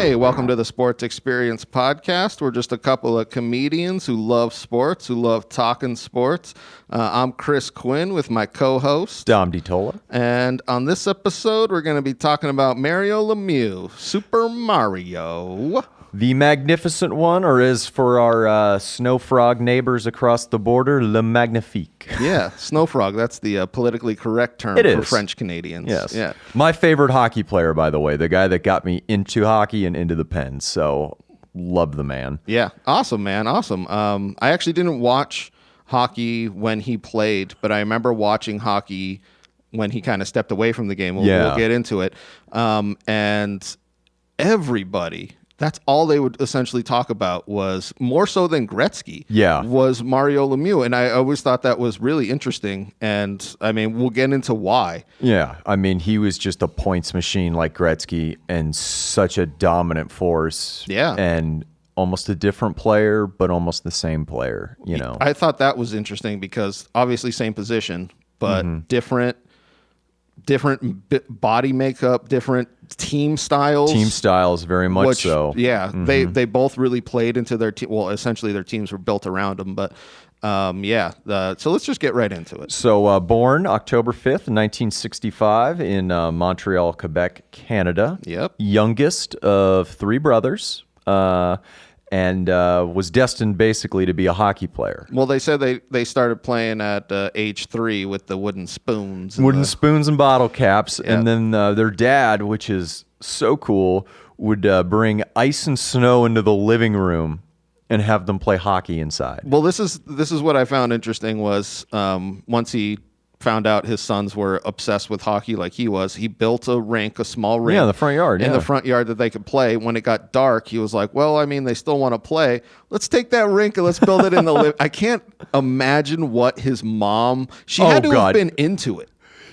Hey, welcome to the Sports Experience Podcast. We're just a couple of comedians who love sports, who love talking sports. I'm Chris Quinn with my co-host, Dominic DiTolla. And on this episode, we're going to be talking about Mario Lemieux, Super Mario. The magnificent one, or as for our snow frog neighbors across the border, Le Magnifique. Yeah, snow frog. That's the politically correct term for French Canadians. Yes. Yeah. My favorite hockey player, by the way, the guy that got me into hockey and into the Pens. So, love the man. Yeah, awesome, man. Awesome. I actually didn't watch hockey when he played, but I remember watching hockey when he kind of stepped away from the game. We'll get into it. And everybody... That's all they would essentially talk about was, more so than Gretzky, was Mario Lemieux. And I always thought that was really interesting. And, I mean, we'll get into why. Yeah, I mean, he was just a points machine like Gretzky and such a dominant force. Yeah. And almost a different player, but almost the same player, you know. I thought that was interesting because, obviously, same position, but different body makeup, different team styles. Team styles, very much so. Yeah, they both really played into their team. Well, essentially their teams were built around them. But so let's just get right into it. So born October 5th, 1965 in Montreal, Quebec, Canada. Yep. Youngest of three brothers. And was destined basically to be a hockey player. Well, they said they started playing at age 3 with the wooden spoons. Spoons and bottle caps. Yeah. And then their dad, which is so cool, would bring ice and snow into the living room and have them play hockey inside. Well, this is what I found interesting was once he found out his sons were obsessed with hockey like he was, he built a small rink. Yeah, in the front yard. In the front yard that they could play. When it got dark, he was like, well, I mean, they still want to play. Let's take that rink and let's build it in the I can't imagine what his mom... She had to have been into it.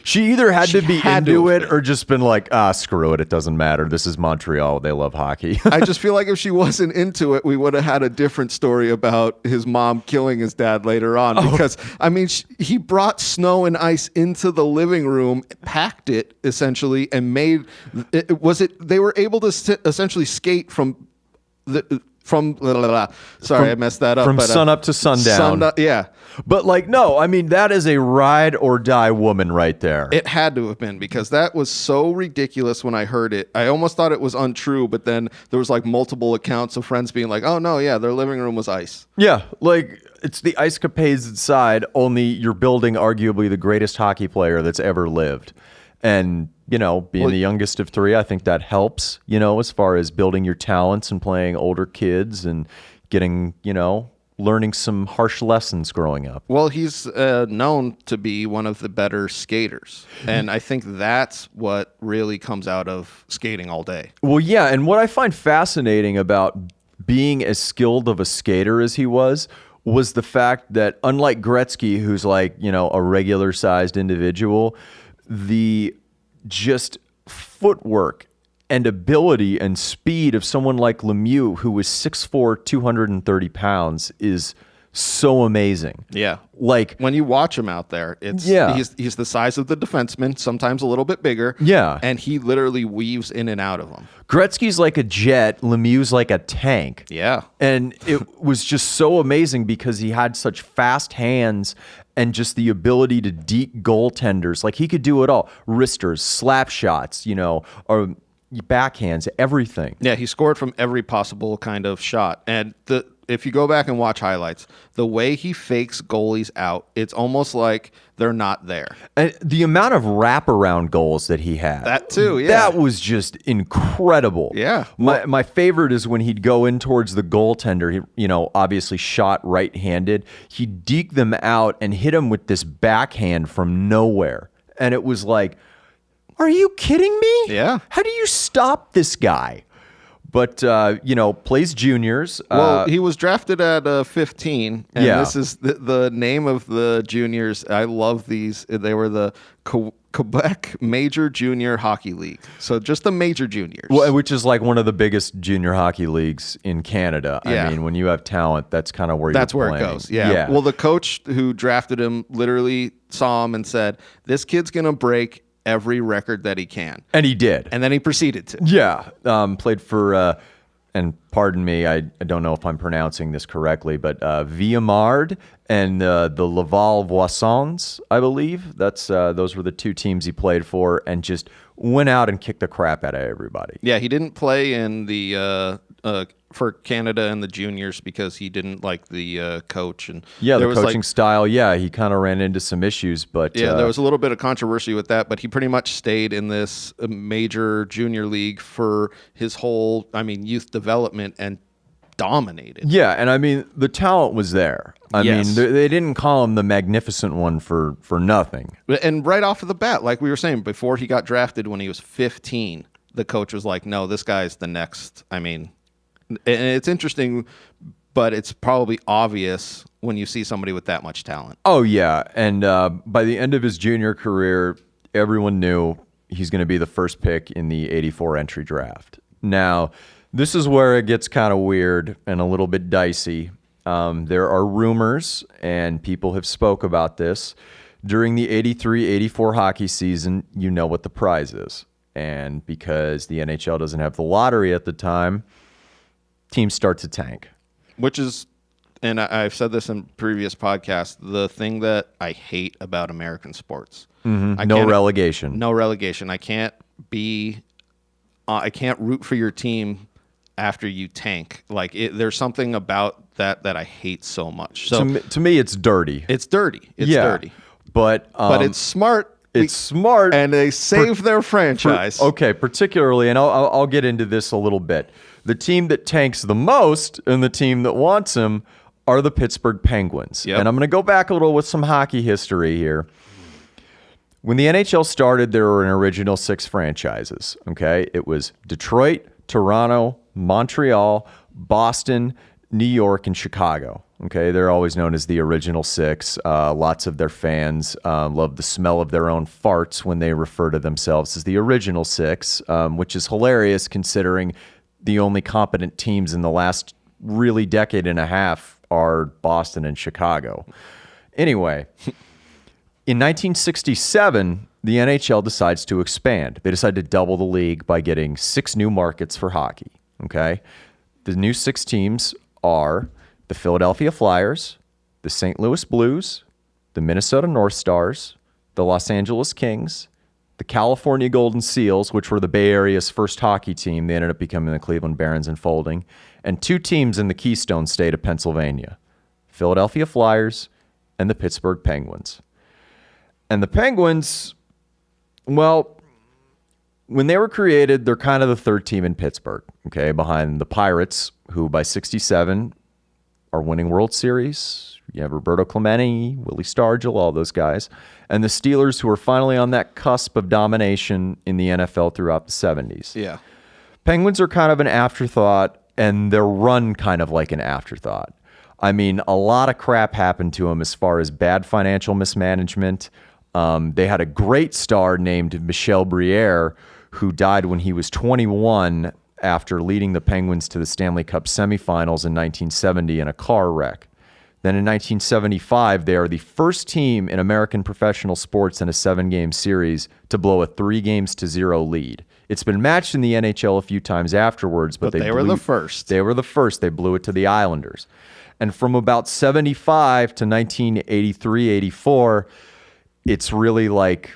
She either had to be into it or just been like, screw it, it doesn't matter. This is Montreal. They love hockey. I just feel like if she wasn't into it, we would have had a different story about his mom killing his dad later on. Because, I mean, he brought snow and ice into the living room, packed it, essentially, and made... They were able to essentially skate I messed that up. From sun up to sundown. Yeah. But no, I mean, that is a ride or die woman right there. It had to have been, because that was so ridiculous when I heard it. I almost thought it was untrue, but then there was multiple accounts of friends being like, oh no, yeah, their living room was ice. Yeah, it's the ice capades inside, only you're building arguably the greatest hockey player that's ever lived. And, being the youngest of three, I think that helps, as far as building your talents and playing older kids and getting, learning some harsh lessons growing up. Well, he's known to be one of the better skaters. And I think that's what really comes out of skating all day. Well, yeah. And what I find fascinating about being as skilled of a skater as he was the fact that, unlike Gretzky, who's a regular sized individual, the just footwork and ability and speed of someone like Lemieux, who was 6'4", 230 pounds, is so amazing. Yeah. When you watch him out there, he's the size of the defenseman, sometimes a little bit bigger. Yeah. And he literally weaves in and out of them. Gretzky's like a jet, Lemieux's like a tank. Yeah. And it was just so amazing because he had such fast hands and just the ability to deke goaltenders. He could do it all. Wristers, slap shots, or backhands, everything. Yeah, he scored from every possible kind of shot. And if you go back and watch highlights, the way he fakes goalies out, it's almost like they're not there. And the amount of wraparound goals that he had. That too, yeah. That was just incredible. Yeah. My favorite is when he'd go in towards the goaltender, he, obviously shot right-handed. He'd deke them out and hit him with this backhand from nowhere. And it was like, are you kidding me? Yeah. How do you stop this guy? But, plays juniors. Well, he was drafted at 15. And this is the name of the juniors. I love these. They were the Quebec Major Junior Hockey League. So just the major juniors. Well, which is one of the biggest junior hockey leagues in Canada. Yeah. I mean, when you have talent, that's kind of where you're playing. It goes. Yeah. Well, the coach who drafted him literally saw him and said, this kid's going to break every record that he can. And he did. And then he proceeded to. Yeah. Played for, and pardon me, I don't know if I'm pronouncing this correctly, but Villemard and the Laval Voissons, I believe. Those were the two teams he played for, and just went out and kicked the crap out of everybody. Yeah, he didn't play in the for Canada and the juniors because he didn't like the coach. And yeah, the coaching style. Yeah, he kind of ran into some issues, but yeah, there was a little bit of controversy with that. But he pretty much stayed in this major junior league for his whole, youth development and dominated. Yeah, and the talent was there. Yes. They didn't call him the magnificent one for nothing. And right off of the bat, like we were saying, before he got drafted when he was 15, the coach was like, no, this guy's the next. And it's interesting, but it's probably obvious when you see somebody with that much talent. Oh, yeah. And by the end of his junior career, everyone knew he's going to be the first pick in the 84 entry draft. Now, this is where it gets kind of weird and a little bit dicey. There are rumors, and people have spoke about this. During the 83-84 hockey season, you know what the prize is. And because the NHL doesn't have the lottery at the time, teams start to tank. Which is, and I've said this in previous podcasts, the thing that I hate about American sports. Mm-hmm. No relegation. No relegation. I can't root for your team after you tank. There's something about that I hate so much. So to me, it's dirty. It's dirty. It's dirty. But it's smart. It's smart. And they save their franchise. Okay, particularly, and I'll get into this a little bit. The team that tanks the most and the team that wants him are the Pittsburgh Penguins. Yep. And I'm going to go back a little with some hockey history here. When the NHL started, there were an original 6 franchises. Okay, it was Detroit, Toronto, Montreal, Boston, New York, and Chicago. Okay, they're always known as the original 6. Lots of their fans love the smell of their own farts when they refer to themselves as the original 6, which is hilarious considering the only competent teams in the last really decade and a half are Boston and Chicago. Anyway, in 1967, the NHL decides to expand. They decide to double the league by getting 6 new markets for hockey. Okay, the new 6 teams are the Philadelphia Flyers, the St. Louis Blues, the Minnesota North Stars, the Los Angeles Kings, the California Golden Seals, which were the Bay Area's first hockey team. They ended up becoming the Cleveland Barons and folding, and 2 teams in the Keystone State of Pennsylvania, Philadelphia Flyers and the Pittsburgh Penguins. And the Penguins, well, when they were created, they're kind of the 3rd team in Pittsburgh, okay, behind the Pirates, who by 67 are winning World Series. You have Roberto Clemente, Willie Stargell, all those guys. And the Steelers, who are finally on that cusp of domination in the NFL throughout the 70s. Yeah. Penguins are kind of an afterthought, and they're run kind of like an afterthought. A lot of crap happened to them as far as bad financial mismanagement. They had a great star named Michel Briere, who died when he was 21 after leading the Penguins to the Stanley Cup semifinals in 1970 in a car wreck. Then in 1975, they are the first team in American professional sports in a 7-game series to blow a 3-0 lead. It's been matched in the NHL a few times afterwards, but they were the first. They were the first. They blew it to the Islanders. And from about 75 to 1983-84, it's really like,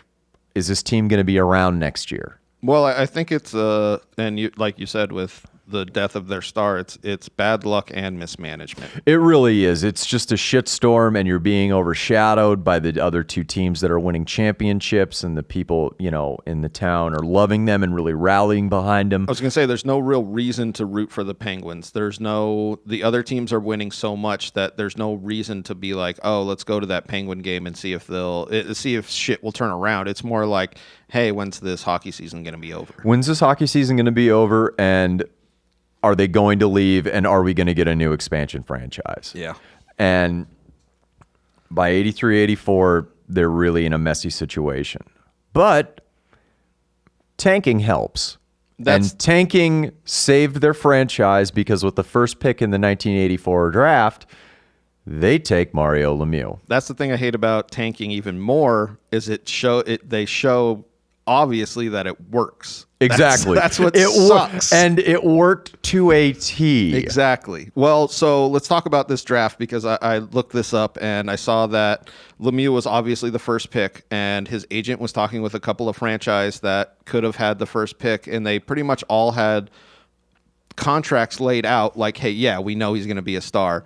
is this team going to be around next year? Well, I think it's like you said, with the death of their star, it's bad luck and mismanagement. It really is. It's just a shitstorm, and you're being overshadowed by the other 2 teams that are winning championships, and the people, in the town are loving them and really rallying behind them. I was going to say, there's no real reason to root for the Penguins. The other teams are winning so much that there's no reason to be like, oh, let's go to that Penguin game and see if shit will turn around. It's more like, hey, when's this hockey season going to be over? When's this hockey season going to be over? And are they going to leave, and are we going to get a new expansion franchise? Yeah. And by 83-84, they're really in a messy situation. But tanking helps. And tanking saved their franchise because with the first pick in the 1984 draft, they take Mario Lemieux. That's the thing I hate about tanking even more is they show obviously that it works. Exactly. That's what sucks. And it worked to a T. Exactly. Well, so let's talk about this draft, because I looked this up and I saw that Lemieux was obviously the first pick, and his agent was talking with a couple of franchise that could have had the first pick, and they pretty much all had contracts laid out like, hey, yeah, we know he's going to be a star.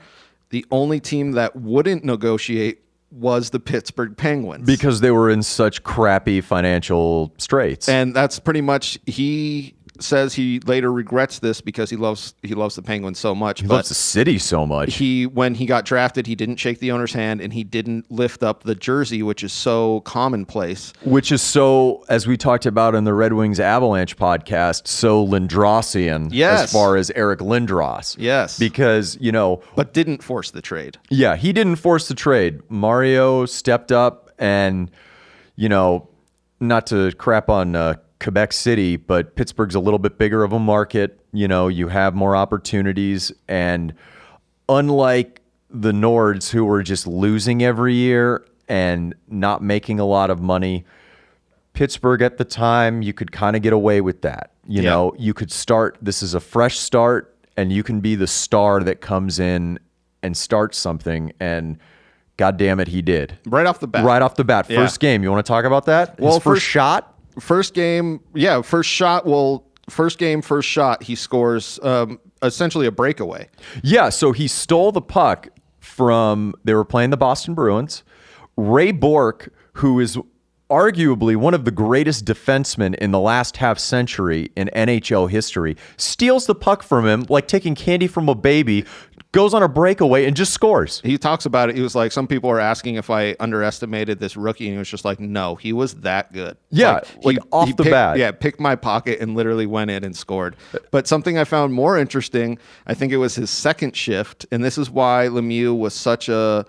The only team that wouldn't negotiate was the Pittsburgh Penguins, because they were in such crappy financial straits. and that's pretty much, he says he later regrets this because he loves the Penguins so much. He loves the city so much. When he got drafted, he didn't shake the owner's hand, and he didn't lift up the jersey, which is so commonplace. Which is so, as we talked about in the Red Wings Avalanche podcast, so Lindrosian, Yes. as far as Eric Lindros. Yes. Because, But didn't force the trade. yeah, he didn't force the trade. Mario stepped up and, not to crap on Quebec City, but Pittsburgh's a little bit bigger of a market. You have more opportunities. And unlike the Nords, who were just losing every year and not making a lot of money, Pittsburgh at the time, you could kind of get away with that. You could start, this is a fresh start, and you can be the star that comes in and starts something. And God damn it, he did. Right off the bat. Right off the bat. Yeah. First game. You want to talk about that? Well, His first shot? First game, yeah, first shot. Well, first game, first shot, he scores essentially a breakaway. Yeah, so he stole the puck they were playing the Boston Bruins. Ray Bourque, who is arguably one of the greatest defensemen in the last half century in NHL history, steals the puck from him like taking candy from a baby, goes on a breakaway, and just scores. He talks about it. He was like, some people are asking if I underestimated this rookie, and he was just like, no, he was that good. Yeah, like off the bat. Yeah, picked my pocket and literally went in and scored. But something I found more interesting, I think it was his second shift, and this is why Lemieux was such a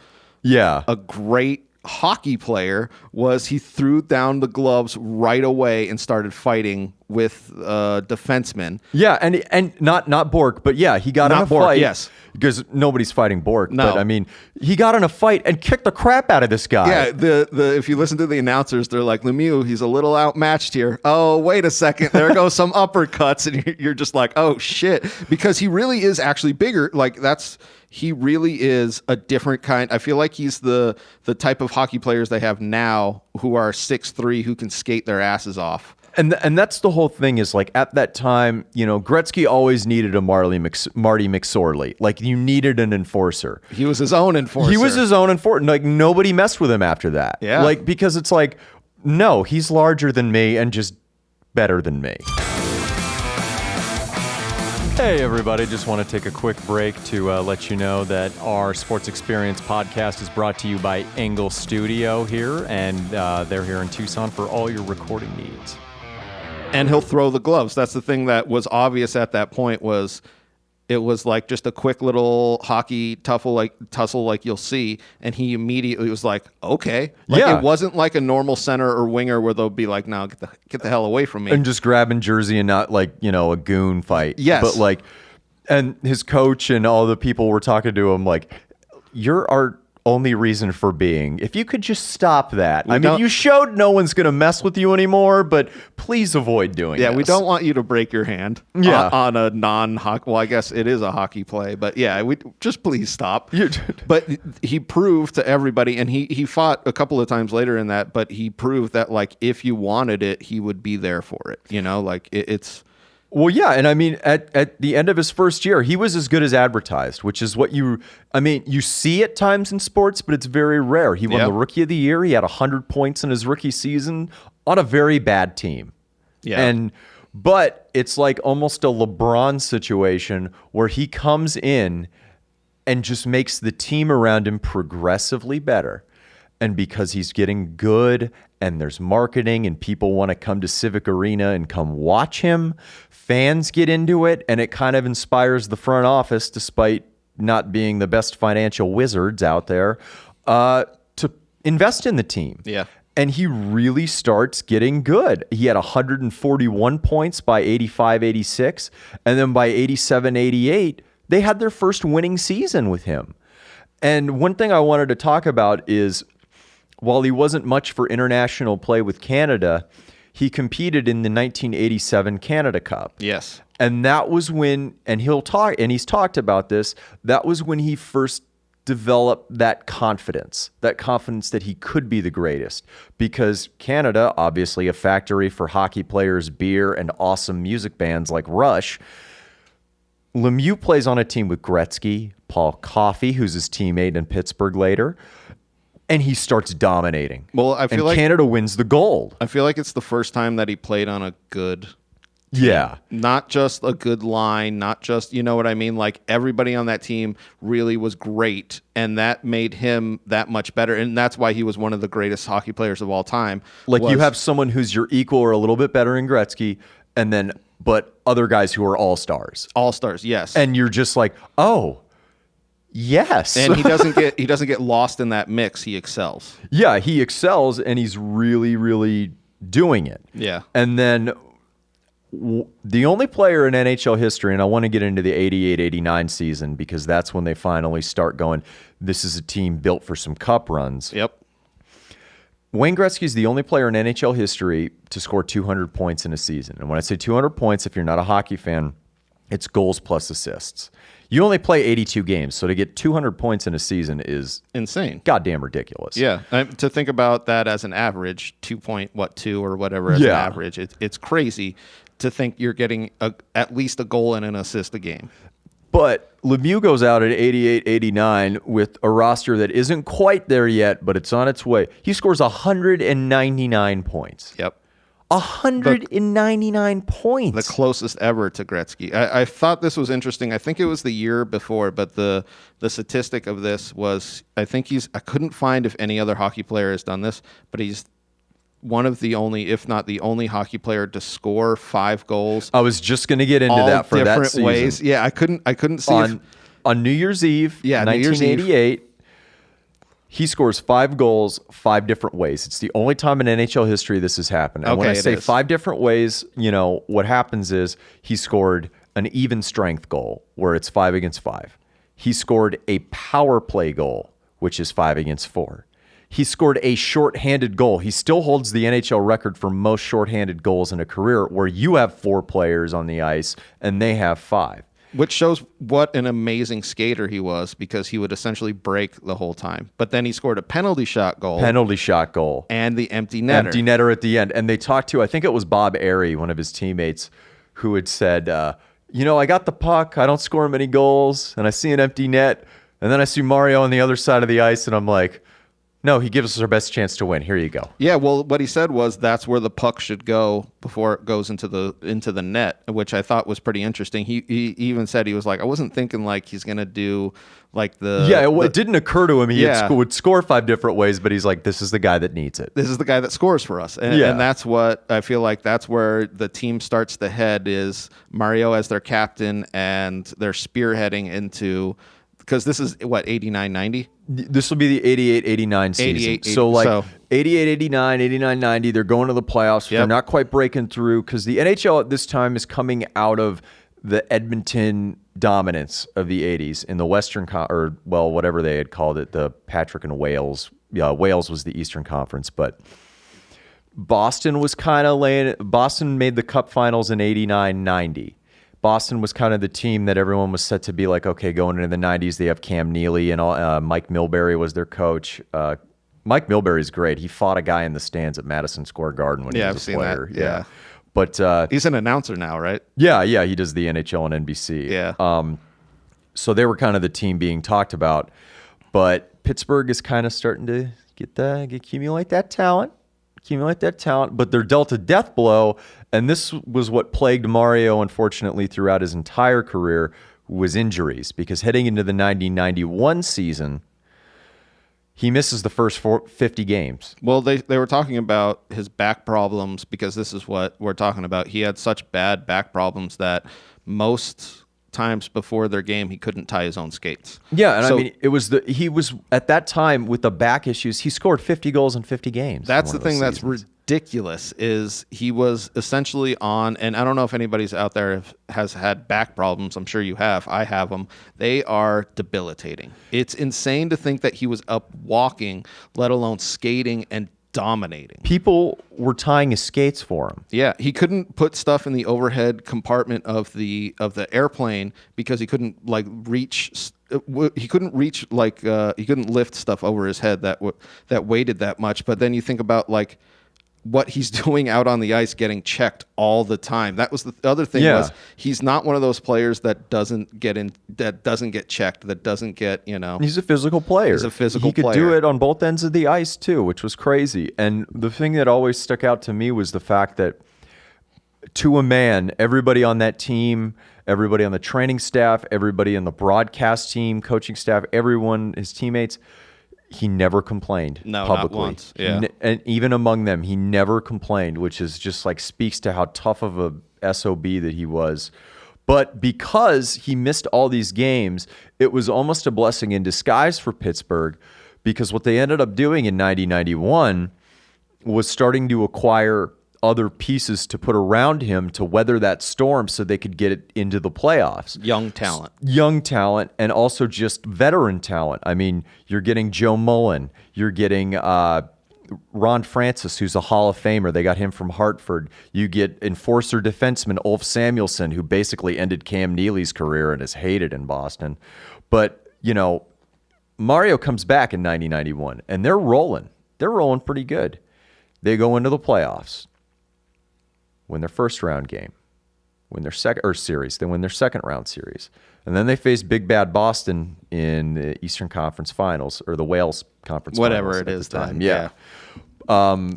great hockey player, was he threw down the gloves right away and started fighting with defensemen. Yeah, and not Bourque, but yeah, he got in a fight. Yes, because nobody's fighting Bourque. No. But I mean, he got in a fight and kicked the crap out of this guy. Yeah, the if you listen to the announcers, they're like, Lemieux, he's a little outmatched here. Oh, wait a second, there goes some uppercuts, and you're just like, oh shit, because he really is actually bigger. Like he really is a different kind. I feel like he's the type of hockey players they have now, who are 6'3", who can skate their asses off. And that's the whole thing, is like, at that time, Gretzky always needed a Marty McSorley. Like, you needed an enforcer. He was his own enforcer. Like, nobody messed with him after that. Yeah. Like, because it's like, no, he's larger than me and just better than me. Hey, everybody. Just want to take a quick break to let you know that our Sports Experience podcast is brought to you by Engle Studio here, and they're here in Tucson for all your recording needs. And he'll throw the gloves. That's the thing that was obvious at that point, was it was like just a quick little hockey tussle like you'll see, and he immediately was like, okay. It wasn't like a normal center or winger where they'll be like, no, get the hell away from me. And just grabbing jersey and not like, a goon fight. Yes. But like, and his coach and all the people were talking to him like, you're our only reason for being. If you could just stop that. You showed no one's going to mess with you anymore, but please avoid doing this. We don't want you to break your hand on a non-hockey. Well, I guess it is a hockey play, but yeah, we just please stop. But he proved to everybody, and he fought a couple of times later in that, but he proved that, like, if you wanted it, he would be there for it. It's... Well, yeah, and I mean, at the end of his first year, he was as good as advertised, which is what you see at times in sports, but it's very rare. He won the Rookie of the Year. He had 100 points in his rookie season on a very bad team. Yeah. But it's like almost a LeBron situation where he comes in and just makes the team around him progressively better. And because he's getting good and there's marketing and people want to come to Civic Arena and come watch him, fans get into it, and it kind of inspires the front office, despite not being the best financial wizards out there, to invest in the team. Yeah. And he really starts getting good. He had 141 points by 85-86, and then by 87-88, they had their first winning season with him. And one thing I wanted to talk about is, while he wasn't much for international play with Canada, he competed in the 1987 Canada Cup. Yes. And that was when, and he's talked about this, that was when he first developed that confidence that he could be the greatest. Because Canada, obviously a factory for hockey players, beer, and awesome music bands like Rush. Lemieux plays on a team with Gretzky, Paul Coffey, who's his teammate in Pittsburgh later, and he starts dominating. Well, I feel like Canada wins the gold. I feel like it's the first time that he played on a good Yeah. Not just a good line, not just, you know what I mean? Like everybody on that team really was great, and that made him that much better. And that's why he was one of the greatest hockey players of all time. Like you have someone who's your equal or a little bit better in Gretzky, and then, but other guys who are all-stars. All-stars, yes. And you're just like, oh, yes. And he doesn't get lost in that mix. He excels. Yeah, he excels, and he's really, really doing it. Yeah. And then the only player in NHL history, and I want to get into the 88-89 season because that's when they finally start going, this is a team built for some cup runs. Yep. Wayne Gretzky is the only player in NHL history to score 200 points in a season. And when I say 200 points, if you're not a hockey fan, it's goals plus assists. You only play 82 games, so to get 200 points in a season is insane, goddamn ridiculous. Yeah, to think about that as an average, 2.2 or whatever as an average, it's crazy to think you're getting at least a goal and an assist a game. But Lemieux goes out at 88-89 with a roster that isn't quite there yet, but it's on its way. He scores 199 points. Yep. 199 points. The closest ever to Gretzky. I thought this was interesting. I think it was the year before, but the statistic of this was, I couldn't find if any other hockey player has done this, but he's one of the only, if not the only hockey player to score 5 goals. I was just going to get into that for that season. Ways. Yeah, I couldn't see on New Year's Eve, 1988. He scores 5 goals 5 different ways. It's the only time in NHL history this has happened. And when I say 5 different ways, what happens is he scored an even strength goal where it's 5 against 5. He scored a power play goal, which is 5 against 4. He scored a shorthanded goal. He still holds the NHL record for most shorthanded goals in a career where you have 4 players on the ice and they have 5. Which shows what an amazing skater he was, because he would essentially break the whole time. But then he scored a penalty shot goal. And the empty netter. Empty netter at the end. And they talked to, I think it was Bob Airy, one of his teammates, who had said, I got the puck. I don't score many goals. And I see an empty net. And then I see Mario on the other side of the ice. And I'm like, no, he gives us our best chance to win. Here you go. Yeah, well, what he said was that's where the puck should go before it goes into the net, which I thought was pretty interesting. He even said, he was like, I wasn't thinking like he's going to do like the... Yeah, it didn't occur to him he would score 5 different ways, but he's like, this is the guy that needs it. This is the guy that scores for us. And that's what I feel like that's where the team starts to head, is Mario as their captain, and they're spearheading into... Because this is, 89-90? This will be the 88-89 season. So 88-89, 89-90, they're going to the playoffs. Yep. They're not quite breaking through because the NHL at this time is coming out of the Edmonton dominance of the 80s in the Western, whatever they had called it, the Patrick and Wales. Yeah, Wales was the Eastern Conference, but Boston was kind of Boston made the Cup Finals in 89-90. Boston was kind of the team that everyone was set to be like, okay, going into the 90s, they have Cam Neely and Mike Milbury was their coach. Mike Milbury's great. He fought a guy in the stands at Madison Square Garden when he was a player. That. Yeah. But he's an announcer now, right? Yeah, he does the NHL and NBC. Yeah. So they were kind of the team being talked about. But Pittsburgh is kind of starting to accumulate that talent. But they're dealt a death blow, and this was what plagued Mario, unfortunately, throughout his entire career, was injuries. Because heading into the 90-91 season, he misses the first 50 games. Well, they were talking about his back problems, because this is what we're talking about. He had such bad back problems that most times before their game he couldn't tie his own skates. Yeah, and he was at that time with the back issues, he scored 50 goals in 50 games. That's the thing that's ridiculous, is he was essentially on, and I don't know if anybody's out there has had back problems. I'm sure you have. I have them. They are debilitating. It's insane to think that he was up walking, let alone skating, and dominating. People were tying his skates for him. Yeah, he couldn't put stuff in the overhead compartment of the airplane because he couldn't reach. He couldn't reach he couldn't lift stuff over his head that weighted that much. But then you think about what he's doing out on the ice, getting checked all the time. That was the other thing. Was he's not one of those players that doesn't get checked, that doesn't get, He's a physical player. He's a physical player. He player. could do it on both ends of the ice too, which was crazy. And the thing that always stuck out to me was the fact that, to a man, everybody on that team, everybody on the training staff, everybody on the broadcast team, coaching staff, everyone, his teammates, he never complained publicly. Not once. Yeah. And even among them, he never complained, which is just speaks to how tough of a SOB that he was. But because he missed all these games, it was almost a blessing in disguise for Pittsburgh, because what they ended up doing in 90-91 was starting to acquire other pieces to put around him to weather that storm so they could get it into the playoffs. Young talent, and also just veteran talent. I mean, you're getting Joe Mullen. You're getting Ron Francis, who's a Hall of Famer. They got him from Hartford. You get enforcer defenseman Ulf Samuelsson, who basically ended Cam Neely's career and is hated in Boston. But, Mario comes back in 90-91, and they're rolling. They're rolling pretty good. They go into the playoffs. Win their first round game, win their series. They win their second round series, and then they face Big Bad Boston in the Eastern Conference Finals, or the Wales Conference, whatever Finals it is. Time. Then, yeah.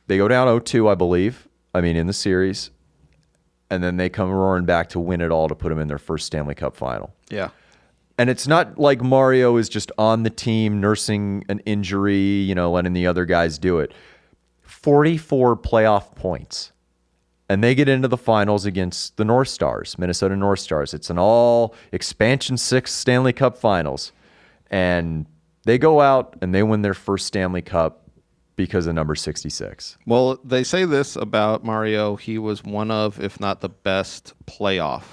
They go down 0-2, I believe. In the series, and then they come roaring back to win it all to put them in their first Stanley Cup final. Yeah. And it's not like Mario is just on the team nursing an injury, letting the other guys do it. 44 playoff points. And they get into the finals against the North Stars, Minnesota North Stars. It's an all expansion 6 Stanley Cup finals. And they go out and they win their first Stanley Cup because of number 66. Well, they say this about Mario. He was one of, if not the best playoff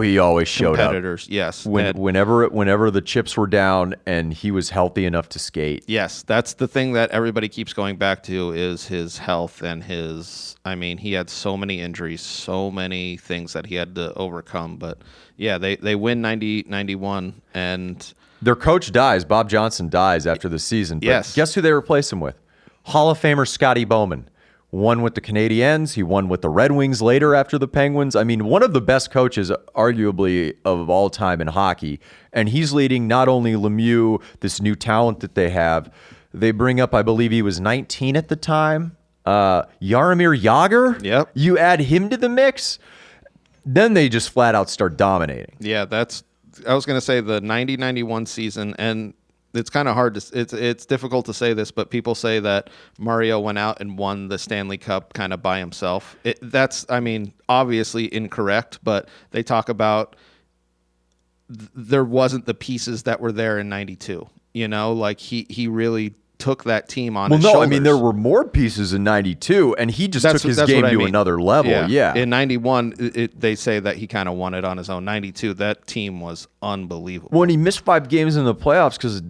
he always showed competitors. up. Yes. Whenever the chips were down and he was healthy enough to skate. Yes, that's the thing that everybody keeps going back to, is his health and he had so many injuries, so many things that he had to overcome. But yeah, they win 90-91, and their coach dies. Bob Johnson dies after the season. But yes. Guess who they replace him with? Hall of Famer Scotty Bowman. Won with the Canadiens. He won with the Red Wings later after the Penguins. One of the best coaches, arguably, of all time in hockey. And he's leading not only Lemieux, this new talent that they have. They bring up, I believe he was 19 at the time, Jaromir Jagr. Yep. You add him to the mix, then they just flat out start dominating. Yeah, I was going to say the 90-91 season, and it's kind of hard to, it's difficult to say this, but people say that Mario went out and won the Stanley Cup kind of by himself. That's obviously incorrect, but they talk about there wasn't the pieces that were there in 92. He really took that team on his shoulders. There were more pieces in 92, and he just took his game to another level. Yeah. In 91, they say that he kind of won it on his own. 92, that team was unbelievable. When he missed 5 games in the playoffs because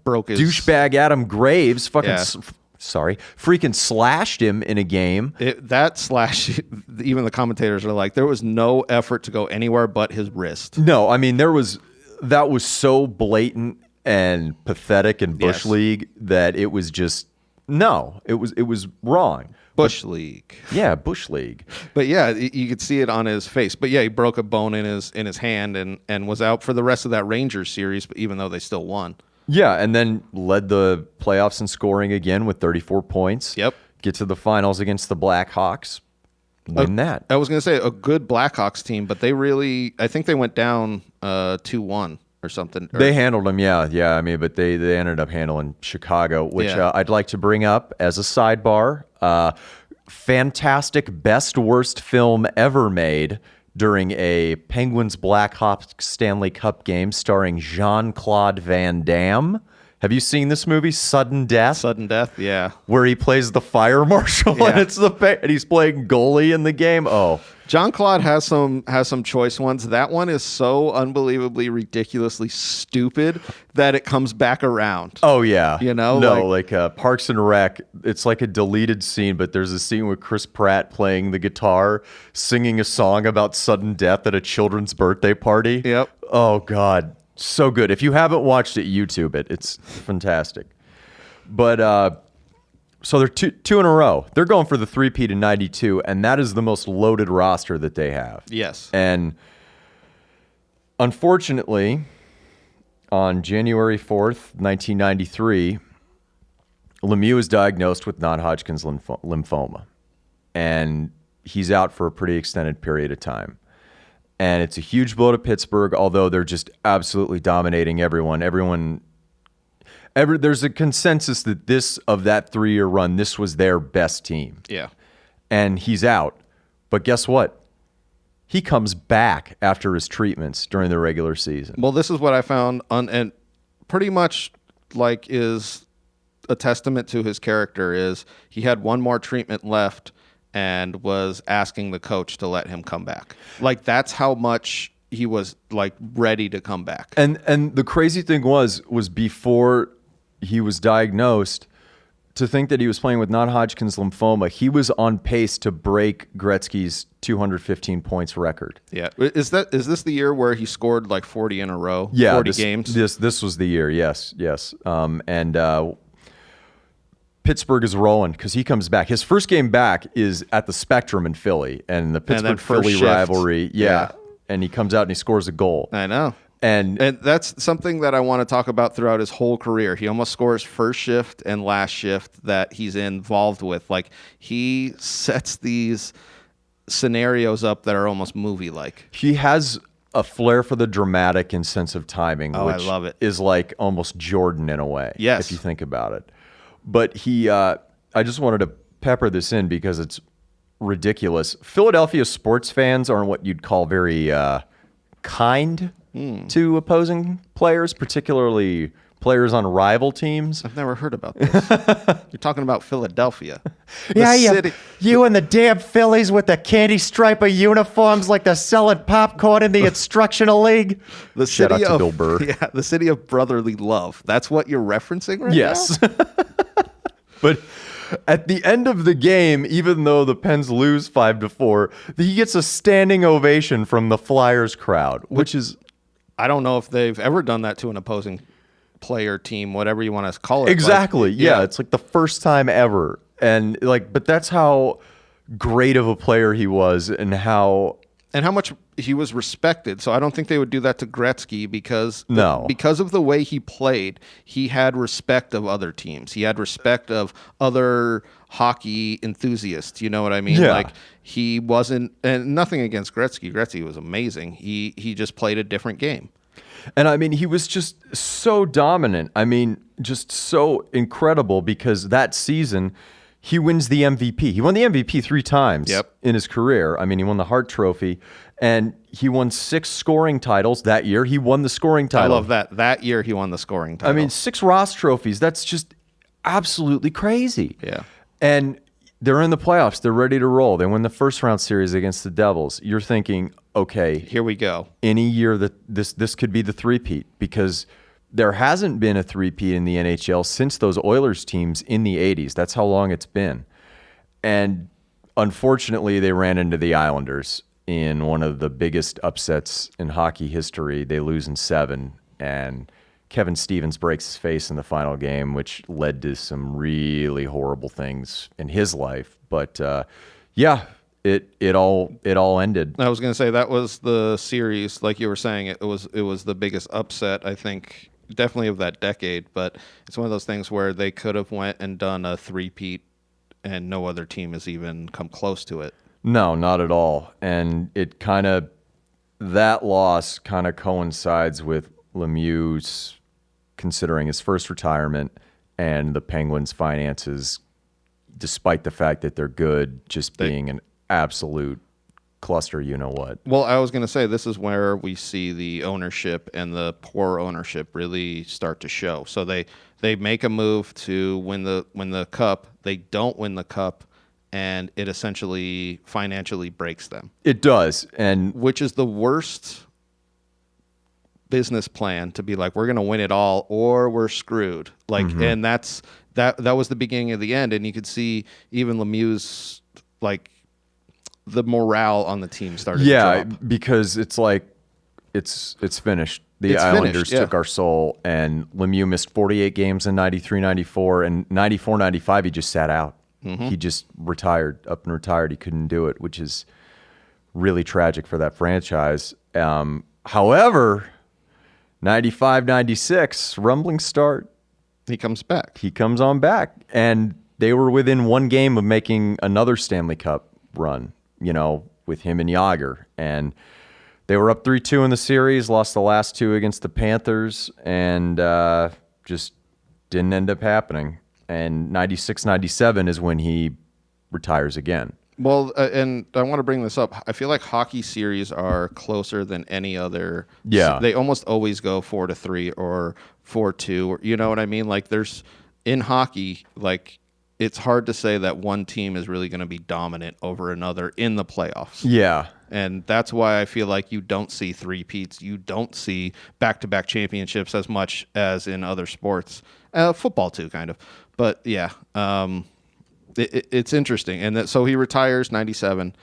broke his douchebag Adam Graves freaking slashed him in a game. That slash, even the commentators are like, there was no effort to go anywhere but his wrist. No, that was so blatant and pathetic in Bush League that it was just it was wrong. Bush League. Yeah, Bush League. But yeah, you could see it on his face. But yeah, he broke a bone in his hand and was out for the rest of that Rangers series, but even though they still won. Yeah, and then led the playoffs in scoring again with 34 points. Yep. Get to the finals against the Blackhawks. Win that. I was going to say a good Blackhawks team, but I think they went down 2-1 or something. They handled them, yeah. But they ended up handling Chicago, which I'd like to bring up as a sidebar. Fantastic best worst film ever made during a Penguins Blackhawks Stanley Cup game starring Jean-Claude Van Damme. Have you seen this movie, Sudden Death? Sudden Death, yeah. Where he plays the fire marshal and he's playing goalie in the game. Oh, Jean-Claude has some choice ones. That one is so unbelievably ridiculously stupid that it comes back around. Oh yeah. No, like Parks and Rec, it's like a deleted scene, but there's a scene with Chris Pratt playing the guitar, singing a song about sudden death at a children's birthday party. Yep. Oh God. So good. If you haven't watched it, YouTube it. It's fantastic. But so they're two in a row. They're going for the three-peat in 92, and that is the most loaded roster that they have. Yes. And unfortunately, on January 4th, 1993, Lemieux is diagnosed with non-Hodgkin's lymphoma. And he's out for a pretty extended period of time. And it's a huge blow to Pittsburgh, although they're just absolutely dominating everyone. There's a consensus that that 3-year run, this was their best team. Yeah. And he's out. But guess what? He comes back after his treatments during the regular season. Well, this is what I found, and pretty much like is a testament to his character, is he had one more treatment left and was asking the coach to let him come back. Like, that's how much he was like ready to come back. And the crazy thing was before he was diagnosed, to think that he was playing with non-Hodgkin's lymphoma, he was on pace to break Gretzky's 215 points record. Yeah. Is this the year where he scored like 40 in a row? Yeah, 40 games? This was the year, yes. Pittsburgh is rolling because he comes back. His first game back is at the Spectrum in Philly, and the Pittsburgh-Philly rivalry. Yeah. And he comes out and he scores a goal. I know. And that's something that I want to talk about throughout his whole career. He almost scores first shift and last shift that he's involved with. Like, he sets these scenarios up that are almost movie-like. He has a flair for the dramatic and sense of timing, which I love it. Is like almost Jordan in a way, yes, if you think about it. But I just wanted to pepper this in because it's ridiculous. Philadelphia sports fans are what you'd call very kind to opposing players, particularly players on rival teams. I've never heard about this. You're talking about Philadelphia. You and the damn Phillies with the candy stripe of uniforms like they're selling popcorn in the instructional league. Shout out to Bill Burr. Yeah, the city of brotherly love. That's what you're referencing right now? Yes. But at the end of the game, even though the Pens lose 5-4, he gets a standing ovation from the Flyers crowd, which is... I don't know if they've ever done that to an opposing player, team, whatever you want to call it. Exactly. Yeah, it's like the first time ever. And but that's how great of a player he was and how much he was respected. So I don't think they would do that to Gretzky because of the way he played, he had respect of other teams. He had respect of other hockey enthusiasts. You know what I mean? Yeah. Like, he wasn't, and nothing against Gretzky. Gretzky was amazing. He just played a different game. And I mean, he was just so dominant. I mean, just so incredible because that season he wins the MVP. He won the MVP 3 times in his career. I mean, he won the Hart Trophy, and he won 6 scoring titles that year. He won the scoring title. I love that. That year he won the scoring title. I mean, 6 Ross trophies. That's just absolutely crazy. Yeah. And they're in the playoffs. They're ready to roll. They win the first round series against the Devils. You're thinking, okay, here we go. Any year that this could be the three-peat, because there hasn't been a three-peat in the NHL since those Oilers teams in the 80s. That's how long it's been. And unfortunately, they ran into the Islanders in one of the biggest upsets in hockey history. They lose in 7, and Kevin Stevens breaks his face in the final game, which led to some really horrible things in his life. But it all ended. I was going to say that was the series, like you were saying. It was the biggest upset, I think, definitely of that decade. But it's one of those things where they could have went and done a three-peat, and no other team has even come close to it. No, not at all. And that loss kind of coincides with Lemieux considering his first retirement and the Penguins' finances, despite the fact that they're good, just being an absolute cluster, you know what. Well, I was going to say, this is where we see the ownership and the poor ownership really start to show. So they they make a move to win the cup. They don't win the cup, and it essentially financially breaks them. It does, and which is the worst business plan, to be like, we're going to win it all or we're screwed. Like, and that was the beginning of the end. And you could see even Lemieux's, like, the morale on the team started to drop. Because it's like it's finished. The Islanders took our soul, and Lemieux missed 48 games in 93, 94, and 94, 95 he just sat out. He just retired, up and retired. He couldn't do it, which is really tragic for that franchise. However, 95, 96, rumbling start. He comes back. He comes on back, and they were within one game of making another Stanley Cup run, with him and Jágr. And they were up 3-2 in the series, lost the last two against the Panthers, and just didn't end up happening. And 96, 97 is when he retires again. Well, and I want to bring this up. I feel like hockey series are closer than any other. Yeah. They almost always go 4-3 or 4-2. Or, you know what I mean? Like, in hockey, like, it's hard to say that one team is really going to be dominant over another in the playoffs. Yeah. And that's why I feel like you don't see three-peats. You don't see back-to-back championships as much as in other sports. Football, too, kind of. But, yeah, it's interesting. And so he retires 97,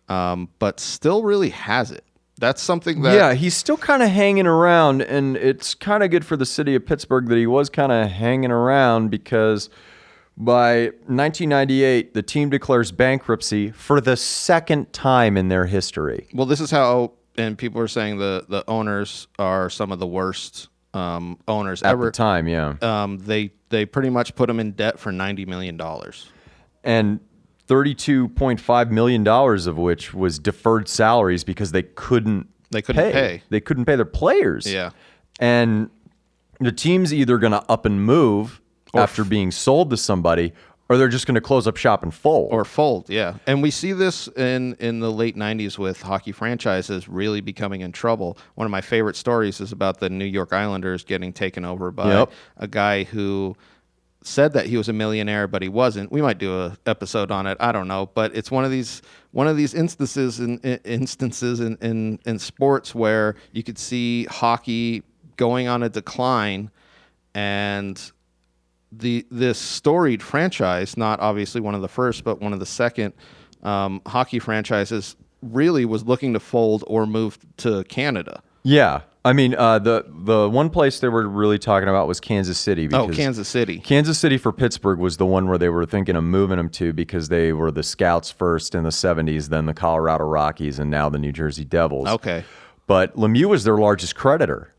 but still really has it. That's something that... Yeah, he's still kind of hanging around, and it's kind of good for the city of Pittsburgh that he was kind of hanging around, because by 1998, the team declares bankruptcy for the second time in their history. Well, this is how, and people are saying the owners are some of the worst owners ever. At the time, yeah. They pretty much put them in debt for $90 million. And $32.5 million of which was deferred salaries because they couldn't pay. They couldn't pay their players. Yeah. And the team's either going to up and move after being sold to somebody, or they're just going to close up shop and fold. Yeah. And we see this in the late 90s with hockey franchises really becoming in trouble. One of my favorite stories is about the New York Islanders getting taken over by a guy who said that he was a millionaire, but he wasn't. We might do an episode on it. I don't know. But it's one of these instances in sports where you could see hockey going on a decline, and this storied franchise, not obviously one of the first, but one of the second hockey franchises, really was looking to fold or move to Canada. Yeah. I mean, the one place they were really talking about was Kansas City. Kansas City. Kansas City for Pittsburgh was the one where they were thinking of moving them to, because they were the Scouts first in the 70s, then the Colorado Rockies, and now the New Jersey Devils. Okay. But Lemieux was their largest creditor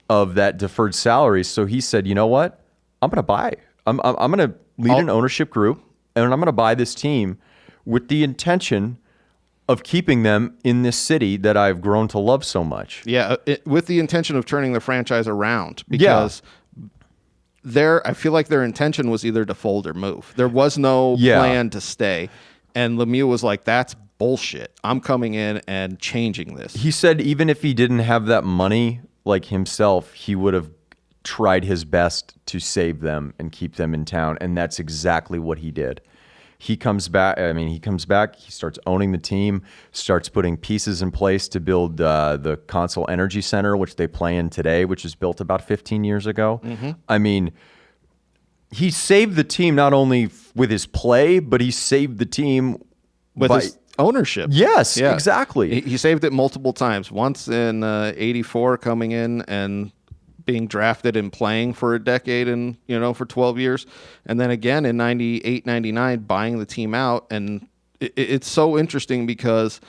of that deferred salary. So he said, you know what? I'm going to buy. I'm going to lead an ownership group, and I'm going to buy this team with the intention of keeping them in this city that I've grown to love so much. Yeah, with the intention of turning the franchise around, because I feel like their intention was either to fold or move. There was no plan to stay. And Lemieux was like, that's bullshit. I'm coming in and changing this. He said even if he didn't have that money like himself, he would have tried his best to save them and keep them in town. And that's exactly what he did. He comes back. He starts owning the team, starts putting pieces in place to build the Consol Energy Center, which they play in today, which was built about 15 years ago. Mm-hmm. I mean, he saved the team not only with his play, but he saved the team with his ownership. Yes, exactly. He saved it multiple times. Once in 84, coming in and being drafted and playing for a decade and, for 12 years. And then again in 98, 99, buying the team out. And it's so interesting because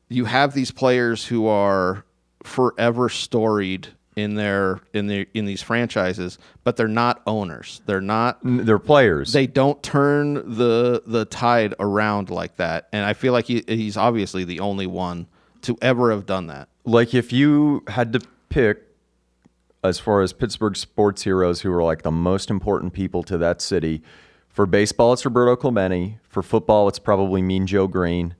you have these players who are forever storied in these franchises, but they're not owners. They're players. They don't turn the tide around like that. And I feel like he's obviously the only one to ever have done that. Like, if you had to pick, as far as Pittsburgh sports heroes who are like the most important people to that city, for baseball, it's Roberto Clemente. For football, it's probably Mean Joe Green.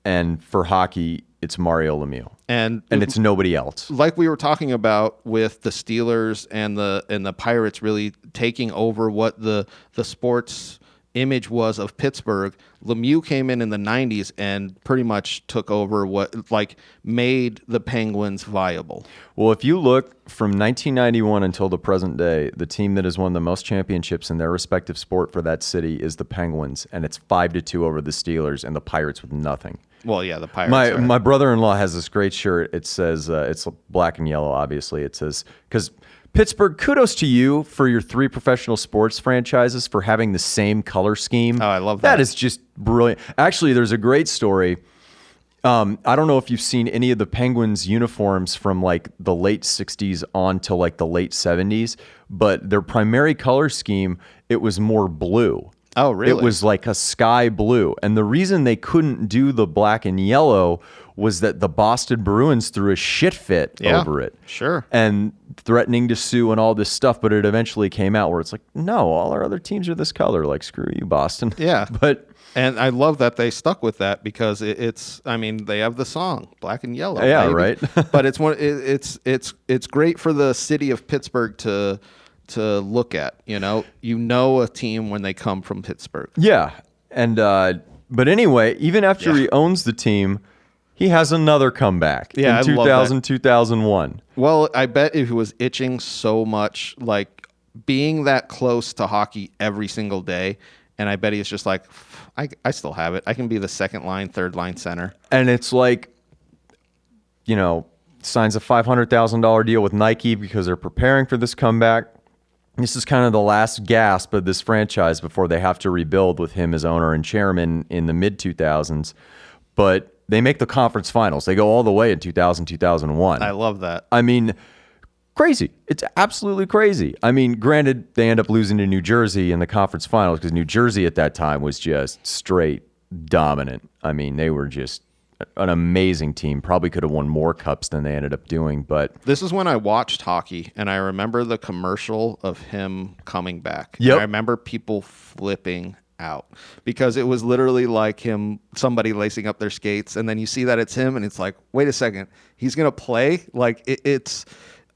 And for hockey, it's Mario Lemieux. And it's nobody else. Like we were talking about with the Steelers and the Pirates really taking over what the sports image was of Pittsburgh. Lemieux came in the 90s and pretty much took over what made the Penguins viable. Well, if you look from 1991 until the present day, the team that has won the most championships in their respective sport for that city is the Penguins, and it's 5-2 over the Steelers and the Pirates with nothing. Well, yeah, the Pirates. My brother-in-law has this great shirt. It says it's black and yellow, obviously. It says, because Pittsburgh, kudos to you for your 3 professional sports franchises for having the same color scheme. Oh, I love that. That is just brilliant. Actually, there's a great story. I don't know if you've seen any of the Penguins uniforms from the late 60s on to the late 70s, but their primary color scheme, it was more blue. Oh, really? It was like a sky blue. And the reason they couldn't do the black and yellow was that the Boston Bruins threw a shit fit over it. Sure. And threatening to sue and all this stuff, but it eventually came out where it's no, all our other teams are this color. Screw you, Boston. Yeah. And I love that they stuck with that because they have the song Black and Yellow. Yeah, baby. right. But it's great for the city of Pittsburgh to look at, a team when they come from Pittsburgh. Yeah. And but anyway, even after he owns the team, he has another comeback in 2000, 2001. Well, I bet if he was itching so much, being that close to hockey every single day, and I bet he's just I still have it. I can be the second line, third line center. And it's signs a $500,000 deal with Nike because they're preparing for this comeback. This is kind of the last gasp of this franchise before they have to rebuild with him as owner and chairman in the mid-2000s. But they make the conference finals. They go all the way in 2000, 2001. I love that. Crazy. It's absolutely crazy. Granted, they end up losing to New Jersey in the conference finals because New Jersey at that time was just straight dominant. They were just an amazing team. Probably could have won more cups than they ended up doing. But this is when I watched hockey, and I remember the commercial of him coming back. Yep. I remember people flipping out because it was literally somebody lacing up their skates, and then you see that it's him, and it's wait a second, he's gonna play. It's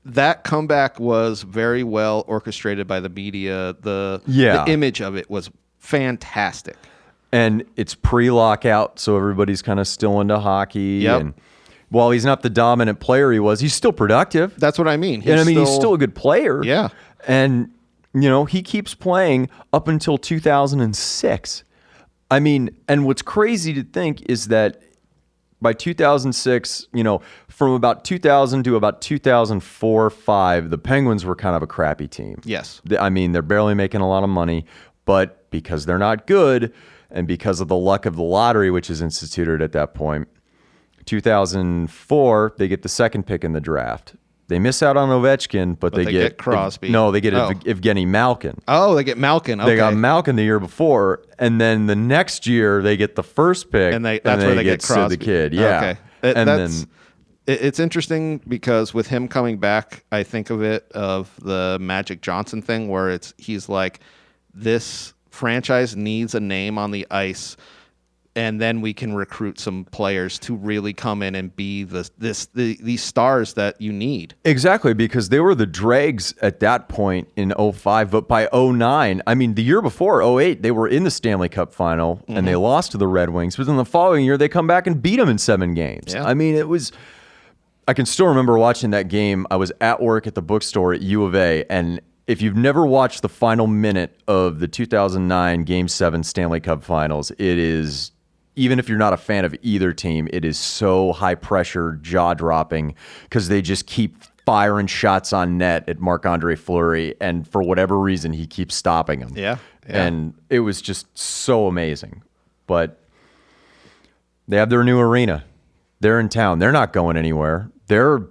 that comeback was very well orchestrated by the media. The image of it was fantastic. And it's pre-lockout, so everybody's kind of still into hockey. Yep. And while he's not the dominant player he was, he's still productive. That's what I mean. He's still a good player. Yeah. And, he keeps playing up until 2006. And what's crazy to think is that by 2006, from about 2000 to about 2004-05, the Penguins were kind of a crappy team. Yes. They're barely making a lot of money, but because they're not good and because of the luck of the lottery, which is instituted at that point, 2004, they get the second pick in the draft. They miss out on Ovechkin, but they get Crosby. They get Evgeny Malkin. Oh, they get Malkin. Okay. They got Malkin the year before, and then the next year they get the first pick, and that's where they get Crosby. The kid. Yeah. Okay. It's interesting because with him coming back, I think of the Magic Johnson thing where he's this franchise needs a name on the ice, and then we can recruit some players to really come in and be these stars that you need. Exactly, because they were the dregs at that point in 05, but by 09, the year before, 08, they were in the Stanley Cup final, and they lost to the Red Wings, but then the following year, they come back and beat them in 7 games. Yeah. It was... I can still remember watching that game. I was at work at the bookstore at U of A, and if you've never watched the final minute of the 2009 Game 7 Stanley Cup Finals, it is, even if you're not a fan of either team, it is so high-pressure, jaw-dropping, because they just keep firing shots on net at Marc-Andre Fleury, and for whatever reason, he keeps stopping them. Yeah. And it was just so amazing. But they have their new arena. They're in town. They're not going anywhere. They're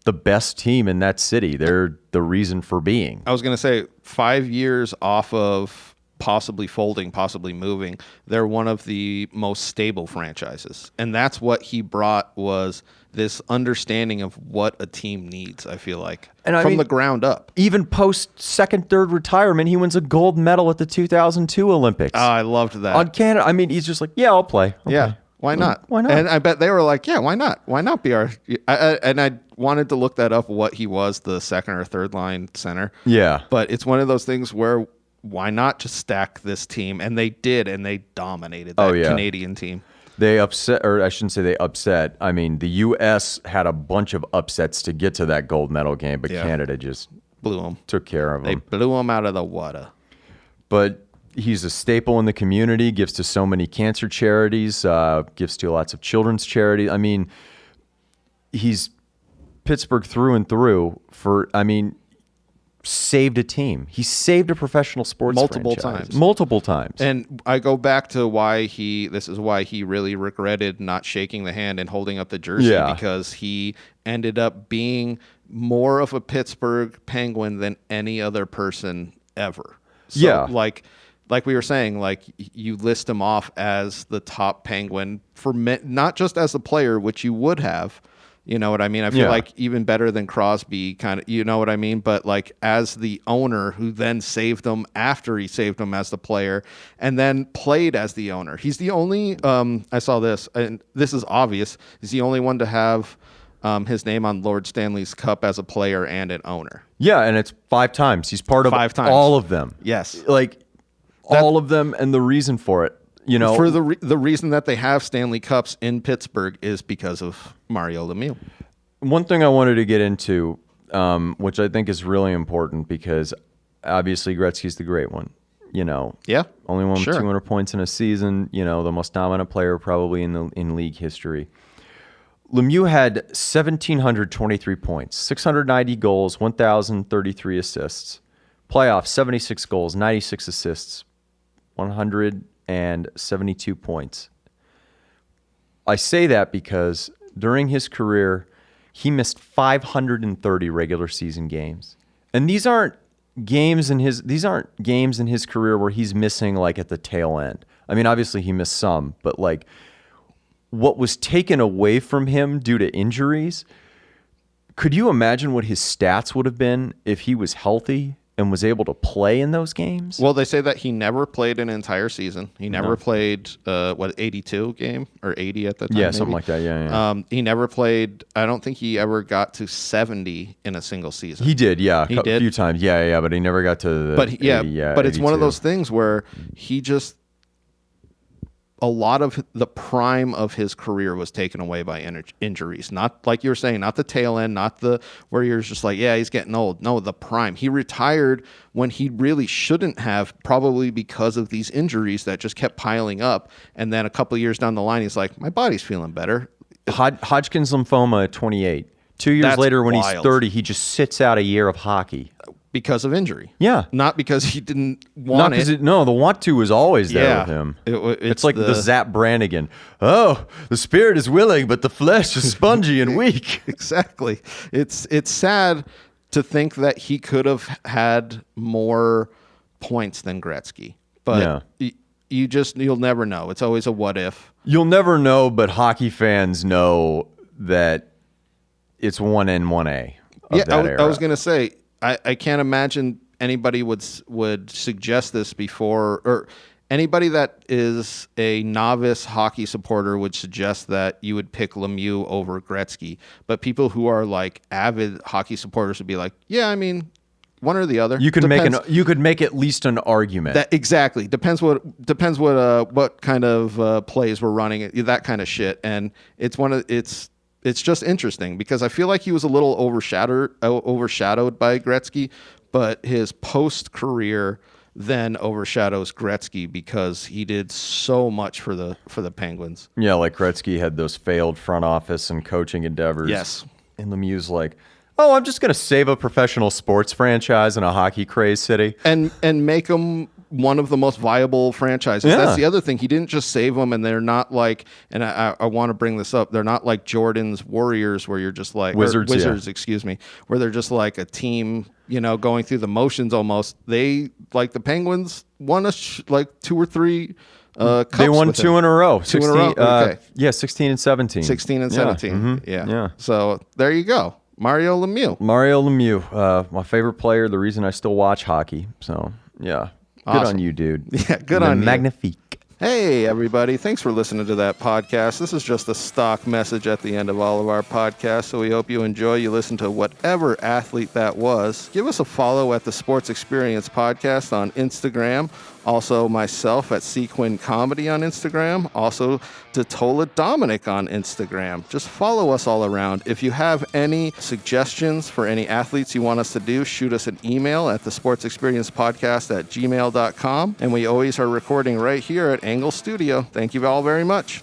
the best team in that city. They're the reason for being. I was going to say 5 years off of possibly folding, possibly moving. They're one of the most stable franchises. And that's what he brought, was this understanding of what a team needs, I feel like, from the ground up. Even post second, third retirement, he wins a gold medal at the 2002 Olympics. Oh, I loved that. On Canada. He's just yeah, I'll play. Yeah. Why not? Why not? And I bet they were like, yeah, why not? Why not be our? And I wanted to look that up, what he was, the second or third line center. Yeah. But it's one of those things where why not just stack this team? And they did, and they dominated that Canadian team. They upset, or I shouldn't say they upset. I mean, the U.S. had a bunch of upsets to get to that gold medal game, but Canada just blew them. Took care of them. They blew them out of the water. But he's a staple in the community, gives to so many cancer charities, gives to lots of children's charities. I mean, he's Pittsburgh through and through saved a team. He saved a professional sports franchise. Multiple times. And I go back to why he really regretted not shaking the hand and holding up the jersey, because he ended up being more of a Pittsburgh Penguin than any other person ever. So, like we were saying, like you list him off as the top Penguin for not just as a player, which you would have. You know what I mean? I feel like even better than Crosby, kind of, you know what I mean? But like as the owner who then saved him after he saved him as the player and then played as the owner. He's the only, I saw this, and this is obvious, he's the only one to have his name on Lord Stanley's Cup as a player and an owner. Yeah, and it's 5 times. He's part of 5 times. All of them. Yes. Like all of them, and the reason for it. You know, for the reason that they have Stanley Cups in Pittsburgh is because of Mario Lemieux. One thing I wanted to get into, which I think is really important, because obviously Gretzky's the great one. You know, only one with 200 points in a season. You know, the most dominant player probably in league history. Lemieux had 1,723 points, 690 goals, 1,033 assists, playoffs 76 goals, 96 assists, 172 points. I say that because during his career, he missed 530 regular season games. And these aren't games in his career where he's missing like at the tail end. I mean, obviously he missed some, but like what was taken away from him due to injuries, could you imagine what his stats would have been if he was healthy and was able to play in those games? Well, they say that he never played an entire season. He never played, 82 game or 80 at the time? Yeah, something like that. Yeah. He never played. I don't think he ever got to 70 in a single season. He did, a few times. Yeah, but he never got to the 80, but it's 82. one of those things where he just, a lot of the prime of his career was taken away by injuries. Not like you were saying, not the tail end, not the where you're just like, yeah, he's getting old. No, the prime. He retired when he really shouldn't have, probably because of these injuries that just kept piling up. And then a couple of years down the line, he's like, my body's feeling better. Hodgkin's lymphoma at 28. 2 years later, when he's 30, he just sits out a year of hockey. Because of injury. Yeah. Not because he didn't want it. No, the want to was always there with him. It's like the Zap Brannigan. Oh, the spirit is willing, but the flesh is spongy and weak. Exactly. It's sad to think that he could have had more points than Gretzky. But you'll never know. It's always a what if. You'll never know, but hockey fans know that it's 1N, 1A of that era. I was going to say, I can't imagine anybody would suggest this before, or anybody that is a novice hockey supporter would suggest that you would pick Lemieux over Gretzky. But people who are like avid hockey supporters would be like, yeah, I mean, one or the other. You could make at least an argument. Exactly. Depends what kind of plays we're running, that kind of shit. And it's just interesting because I feel like he was a little overshadowed by Gretzky, but his post-career then overshadows Gretzky because he did so much for the Penguins. Yeah, like Gretzky had those failed front office and coaching endeavors. Yes. And Lemieux's like, oh, I'm just going to save a professional sports franchise in a hockey-crazed city. And make them one of the most viable franchises. Yeah. That's the other thing. He didn't just save them, and they're not like, and I want to bring this up, they're not like Jordan's Warriors where you're just like, Wizards, excuse me, where they're just like a team, going through the motions almost. They, like the Penguins, won like 2 or 3 cups. They won 2 in a row. 2 in a row? Okay. 16 and 17. 16 and 17. Mm-hmm. Yeah. So there you go. Mario Lemieux, my favorite player, the reason I still watch hockey. So, yeah. Good on you, dude. Yeah, good on you. Magnifique. Hey, everybody. Thanks for listening to that podcast. This is just a stock message at the end of all of our podcasts, so we hope you enjoy. You listen to whatever athlete that was. Give us a follow at the Sports Experience Podcast on Instagram. Also, myself at Quinn Comedy on Instagram. Also, DiTolla Dominic on Instagram. Just follow us all around. If you have any suggestions for any athletes you want us to do, shoot us an email at thesportsexperiencepodcast@gmail.com. And we always are recording right here at Engle Studio. Thank you all very much.